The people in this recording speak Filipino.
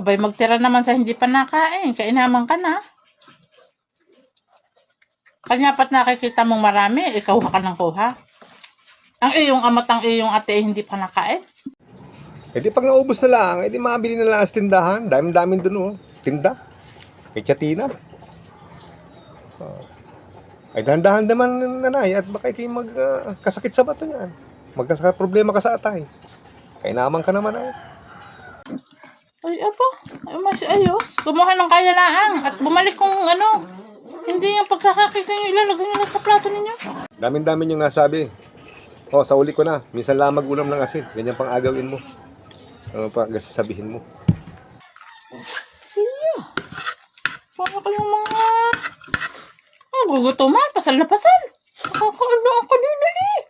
Abay, magtira naman sa hindi pa nakain. Kainaman ka na. Kanya pat nakikita mong marami, ikaw ka ng kuha. Ang iyong ama't ang iyong ate hindi pa nakain. E di pag naubos na lang, e di mabili na lang sa tindahan. Dami-dami dun oh. Tinda. Kay Chatina. Ay dahan-dahan naman nanay at baka kayo magkasakit sa bato niyan. Magkasakit problema ka sa atay. Kainaman ka naman ay. Ay, apa? Ay, mas ayos. Kumuha ng kaya laang at bumalik kung ano. Hindi yung pagkakakita nyo ilalagay nyo lang sa plato ninyo. Dami-dami yung nasabi. Oh, sa uli ko na. Minsan lang mag-ulam ng asin. Ganyan pang agawin mo. Ano pa sasabihin mo? Siya. Para kayong mga... gugutuman. Pasal na pasal. Nakakaano ako nila eh.